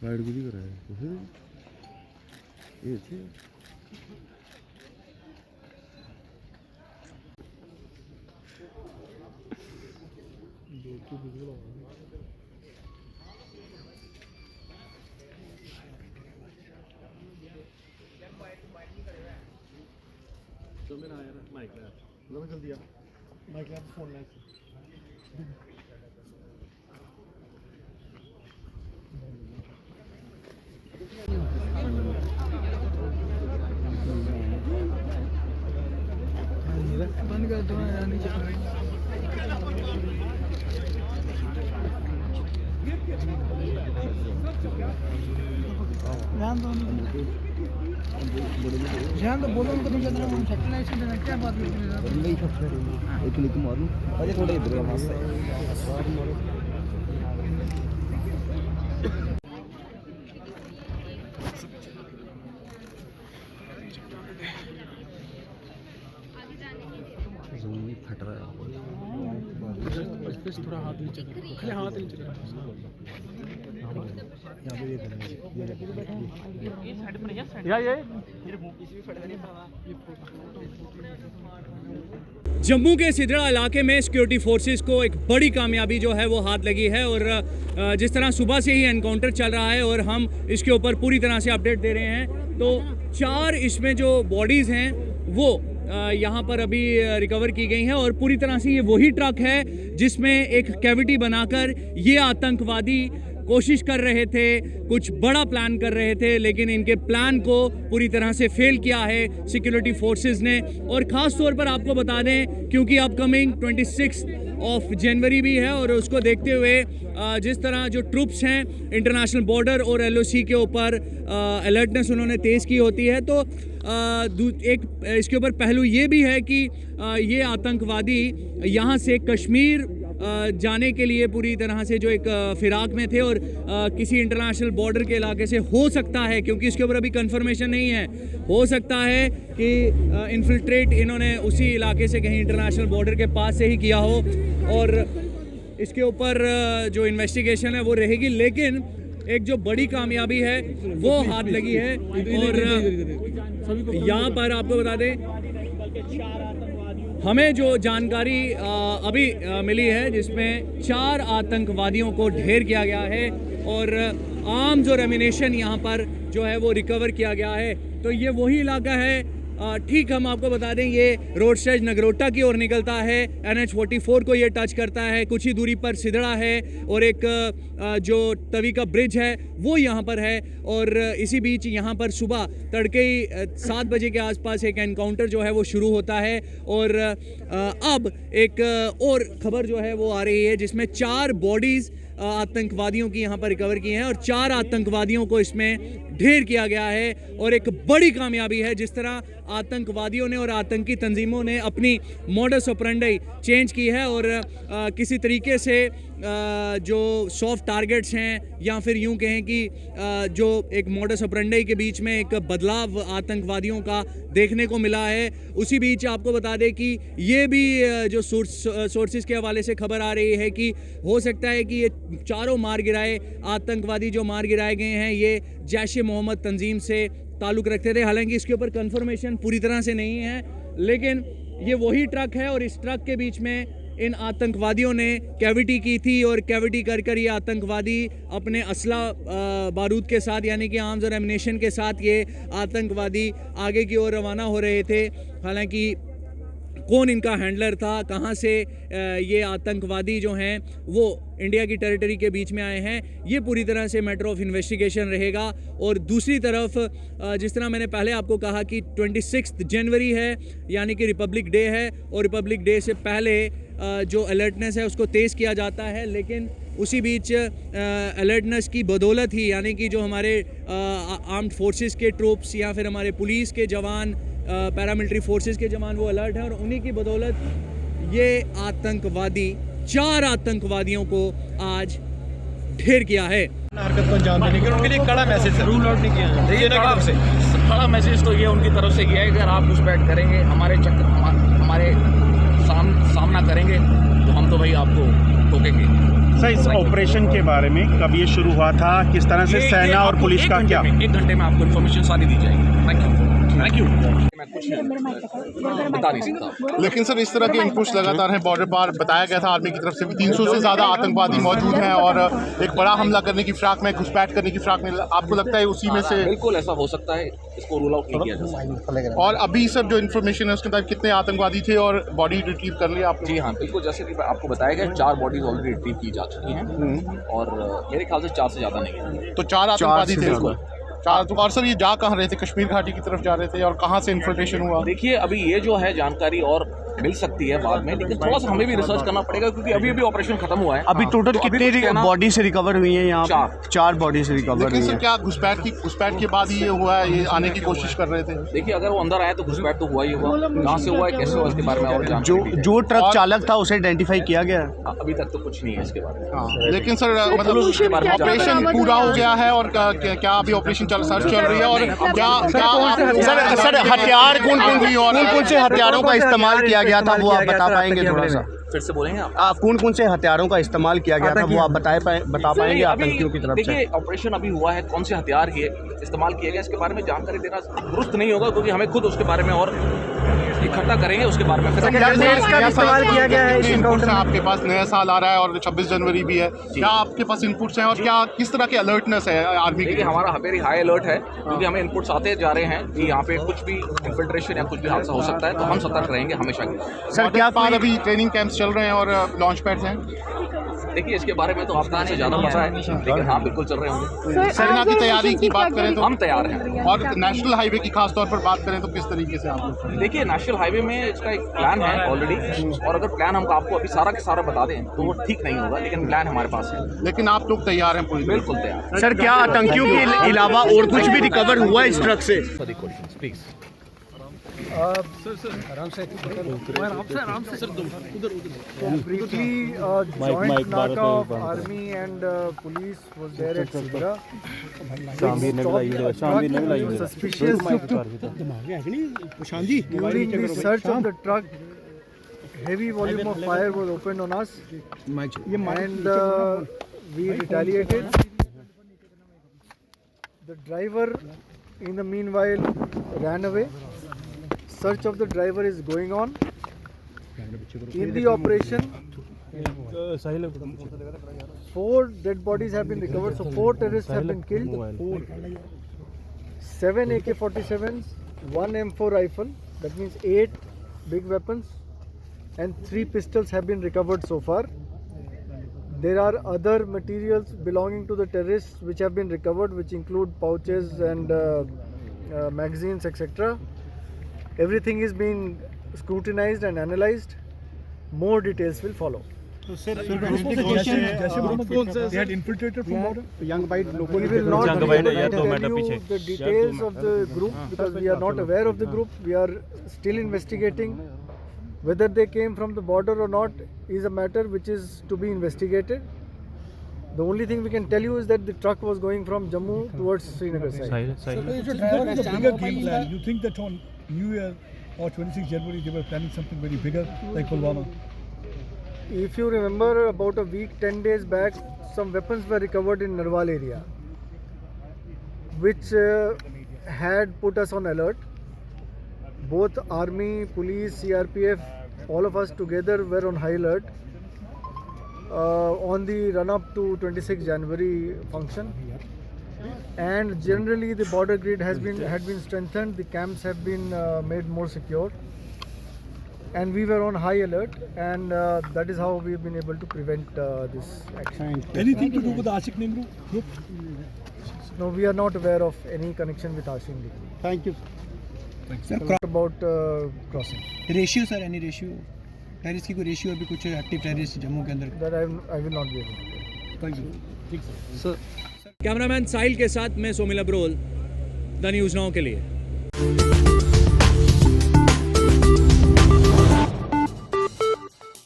Side भी दिख रहा है तो फिर ये अच्छी है। तो मेरा आया ना माइक लगा मतलब जल्दी आ माइक लगा फोन लगा बंद कर दो नहीं चल रही ध्यान तो बोलो उनको नहीं चल रहा है सैटेलाइट से देना क्या बात नहीं एक क्लिक मारूं अरे थोड़ा इधर वहां से फट रहा है थोड़ा हाथ नहीं चल रहा खाली हाथ नहीं चल रहा जम्मू के सिदड़ा इलाके में सिक्योरिटी फोर्सेस को एक बड़ी कामयाबी जो है वो हाथ लगी है और जिस तरह सुबह से ही एनकाउंटर चल रहा है और हम इसके ऊपर पूरी तरह से अपडेट दे रहे हैं तो 4 इसमें जो बॉडीज़ हैं वो यहाँ पर अभी रिकवर की गई हैं और पूरी तरह से ये वही ट्रक है जिसमें एक कैविटी बनाकर ये आतंकवादी कोशिश कर रहे थे, कुछ बड़ा प्लान कर रहे थे, लेकिन इनके प्लान को पूरी तरह से फेल किया है सिक्योरिटी फोर्सेस ने। और ख़ास तौर पर आपको बता दें क्योंकि अपकमिंग 26 जनवरी भी है और उसको देखते हुए जिस तरह जो ट्रूप्स हैं इंटरनेशनल बॉर्डर और LOC के ऊपर अलर्टनेस उन्होंने तेज़ की होती है तो एक इसके ऊपर पहलू ये भी है कि ये आतंकवादी यहाँ से कश्मीर जाने के लिए पूरी तरह से जो एक फिराक में थे और किसी इंटरनेशनल बॉर्डर के इलाके से हो सकता है क्योंकि इसके ऊपर अभी कंफर्मेशन नहीं है, हो सकता है कि इन्फिल्ट्रेट इन्होंने उसी इलाके से कहीं इंटरनेशनल बॉर्डर के पास से ही किया हो और इसके ऊपर जो इन्वेस्टिगेशन है वो रहेगी। लेकिन एक जो बड़ी कामयाबी है वो हाथ लगी है और यहाँ पर आपको बता दें हमें जो जानकारी अभी मिली है जिसमें 4 आतंकवादियों को ढेर किया गया है और आर्म्स और एमिनेशन यहाँ पर जो है वो रिकवर किया गया है। तो ये वही इलाका है ठीक हम आपको बता दें ये रोड स्टेज नगरोटा की ओर निकलता है, NH44 को ये टच करता है, कुछ ही दूरी पर सिदड़ा है और एक जो तवी का ब्रिज है वो यहाँ पर है और इसी बीच यहाँ पर सुबह तड़के ही 7 बजे के आसपास एक एनकाउंटर जो है वो शुरू होता है और अब एक और खबर जो है वो आ रही है जिसमें 4 बॉडीज़ आतंकवादियों की यहाँ पर रिकवर की हैं और 4 आतंकवादियों को इसमें ढेर किया गया है और एक बड़ी कामयाबी है जिस तरह आतंकवादियों ने और आतंकी तंजीमों ने अपनी मॉडस ऑपरेंडी चेंज की है और किसी तरीके से जो सॉफ्ट टारगेट्स हैं या फिर यूं कहें कि जो एक मॉडस ऑपरेंडी के बीच में एक बदलाव आतंकवादियों का देखने को मिला है। उसी बीच आपको बता दें कि ये भी जो सोर्सेज के हवाले से खबर आ रही है कि हो सकता है कि ये चारों मार गिराए आतंकवादी जो मार गिराए गए हैं ये जैश-ए-मोहम्मद तंजीम से ताल्लुक़ रखते थे। हालांकि इसके ऊपर कंफर्मेशन पूरी तरह से नहीं है लेकिन ये वही ट्रक है और इस ट्रक के बीच में इन आतंकवादियों ने कैविटी की थी और कैविटी कर ये आतंकवादी अपने असला बारूद के साथ यानी कि आर्म्स और एमिनेशन के साथ ये आतंकवादी आगे की ओर रवाना हो रहे थे। हालांकि कौन इनका हैंडलर था, कहां से ये आतंकवादी जो हैं वो इंडिया की टेरिटरी के बीच में आए हैं, ये पूरी तरह से मैटर ऑफ इन्वेस्टिगेशन रहेगा। और दूसरी तरफ जिस तरह मैंने पहले आपको कहा कि 26 जनवरी है यानी कि रिपब्लिक डे है और रिपब्लिक डे से पहले जो अलर्टनेस है उसको तेज़ किया जाता है लेकिन उसी बीच अलर्टनेस की बदौलत ही यानी कि जो हमारे आर्म्ड फोर्सेस के ट्रूप्स या फिर हमारे पुलिस के जवान पैरामिलिट्री फोर्सेस के जवान वो अलर्ट हैं और उन्हीं की बदौलत ये आतंकवादी 4 आतंकवादियों को आज ढेर किया है। हरकत को अंजाम देने के उनके लिए कड़ा मैसेज है, रूल आउट नहीं किया देखिए ना तरफ से बड़ा मैसेज तो ये उनकी तरफ से किया है कि अगर आप घुसपैठ करेंगे हमारे सामना करेंगे तो हम तो भाई आपको ठोकेंगे। सर, इस ऑपरेशन के बारे में कब ये शुरू हुआ था, किस तरह से सेना और पुलिस का क्या? 1 घंटे में आपको इन्फॉर्मेशन सारी दी जाएगी। Thank you. मैं कुछ बता नहीं सकता। लेकिन सर इस तरह के इनपुट्स लगातार हैं बॉर्डर पर। बताया गया था आर्मी की तरफ से भी 300 से ज़्यादा आतंकवादी मौजूद हैं और एक बड़ा हमला करने की फिराक में, घुसपैठ करने की फिराक में। आपको लगता है उसी में से? बिल्कुल ऐसा हो सकता है, इसको रूल आउट नहीं किया जा सकता। और अभी सर जो इन्फॉर्मेशन है उसके बाद कितने आतंकवादी थे और बॉडी रिट्रीव कर लिया आपने? जी हाँ, बिल्कुल, जैसे कि आपको बताया गया 4 बॉडीज ऑलरेडी रिट्रीव की जा चुकी हैं और मेरे ख्याल से 4 से ज़्यादा नहीं है। तो 4 आतंकवादी थे इसको? 4। और सर ये जा कहाँ रहे थे? कश्मीर घाटी की तरफ जा रहे थे और कहाँ से इन्फिल्ट्रेशन हुआ? देखिए, अभी ये जो है जानकारी और मिल सकती है बाद में, लेकिन थोड़ा सा हमें भी रिसर्च करना पड़ेगा क्योंकि अभी ऑपरेशन खत्म हुआ है। अभी टोटल कितने बॉडी से रिकवर हुई हैं यहाँ? 4 बॉडी से रिकवर लेकिन हुई सर है। क्या घुसपैठ के बाद ही ये हुआ है? ये आने की कोशिश कर रहे थे? देखिए, अगर वो अंदर आया तो घुसपैठ तो हुआ ही हुआ। कहाँ से हुआ है, कैसे हुआ, इसके बारे में और जो ट्रक चालक था उसे आइडेंटिफाई किया गया? अभी तक तो कुछ नहीं है इसके बारे में। लेकिन सर मतलब ऑपरेशन पूरा हो गया है और क्या अभी ऑपरेशन सर्च चल रही है और क्या सर हथियार कौन से हथियारों का इस्तेमाल किया गया था वो आप बता पाएंगे थोड़ा सा? फिर से बोलेंगे आप? कौन से हथियारों का इस्तेमाल किया गया था वो आप बता पाएंगे आतंकियों की तरफ से? देखिए, ऑपरेशन अभी हुआ है, कौन से हथियार इस्तेमाल किए गए इसके बारे में जानकारी देना दुरुस्त नहीं होगा क्योंकि हमें खुद उसके बारे में और इकट्ठा करेंगे, उसके बारे में फिर इस्तेमाल किया गया है। इनपुट्स हैं आपके पास, नया साल आ रहा है और 26 जनवरी भी है, क्या आपके पास इनपुट्स हैं और क्या किस तरह के अलर्टनेस है आर्मी की? हमारा वेरी हाई अलर्ट है क्योंकि हमें इनपुट्स आते जा रहे हैं कि यहाँ पे कुछ भी इन्फिल्ट्रेशन या कुछ भी हादसा हो सकता है, तो हम सतर्क रहेंगे हमेशा के। सर क्या अभी ट्रेनिंग कैंप्स चल रहे हैं और लॉन्च पैड्स हैं? देखिए, इसके बारे में तो आपको मुझसे ज़्यादा पता है, लेकिन हाँ बिल्कुल चल रहे होंगे। सेना की तैयारी की बात करें तो हम तैयार हैं। और नेशनल हाईवे की खास तौर पर बात करें तो किस तरीके से आप? देखिए, नेशनल हाईवे में इसका एक प्लान है ऑलरेडी, और अगर प्लान हम आपको अभी सारा के सारा बता दें तो वो ठीक नहीं होगा, लेकिन प्लान हमारे पास है। लेकिन आप लोग तैयार हैं पूरी? बिल्कुल तैयार। सर क्या आतंकियों के अलावा और कुछ भी रिकवर हुआ इस ट्रक से? प्लीज आराम से सर उधर briefly joint नाका of army and police was there at Sidra. Suspicious during the search of the truck, heavy volume of fire was opened on us and we retaliated. The driver in the meanwhile ran away. Search of the driver is going on. In the operation, 4 dead bodies have been recovered. So 4 terrorists have been killed. 7 AK-47s, 1 M4 rifle. That means 8 big weapons, and 3 pistols have been recovered so far. There are other materials belonging to the terrorists which have been recovered, which include pouches and magazines, etc. Everything is being scrutinized and analyzed. More details will follow. So, sir, they had infiltrated from border? Young Bite local. We will not be able to tell you the details of the group because we are not aware of the group. We are still investigating. Whether they came from the border or not is a matter which is to be investigated. The only thing we can tell you is that the truck was going from Jammu towards Srinagar side. So, the driver is a bigger game plan. You think that on New Year or 26 January they were planning something very bigger like Pulwama? If you remember, about a week, 10 days back, some weapons were recovered in Narwal area, which had put us on alert. Both army, police, CRPF, all of us together were on high alert on the run-up to 26 January function. And generally the border grid had been strengthened, the camps have been made more secure, and we were on high alert, and that is how we have been able to prevent this action. Anything to do with the Ashik Nimru group? No, we are not aware of any connection with Ashik Nimru. Thank you. About crossing. Ratio sir, any ratio terrorist की कोई ratio अभी कुछ active terrorist Jammu के अंदर? That I will not be able to tell. Thank you. Cameraman Sahil के साथ मैं Somil Abrol, the News Now के लिए।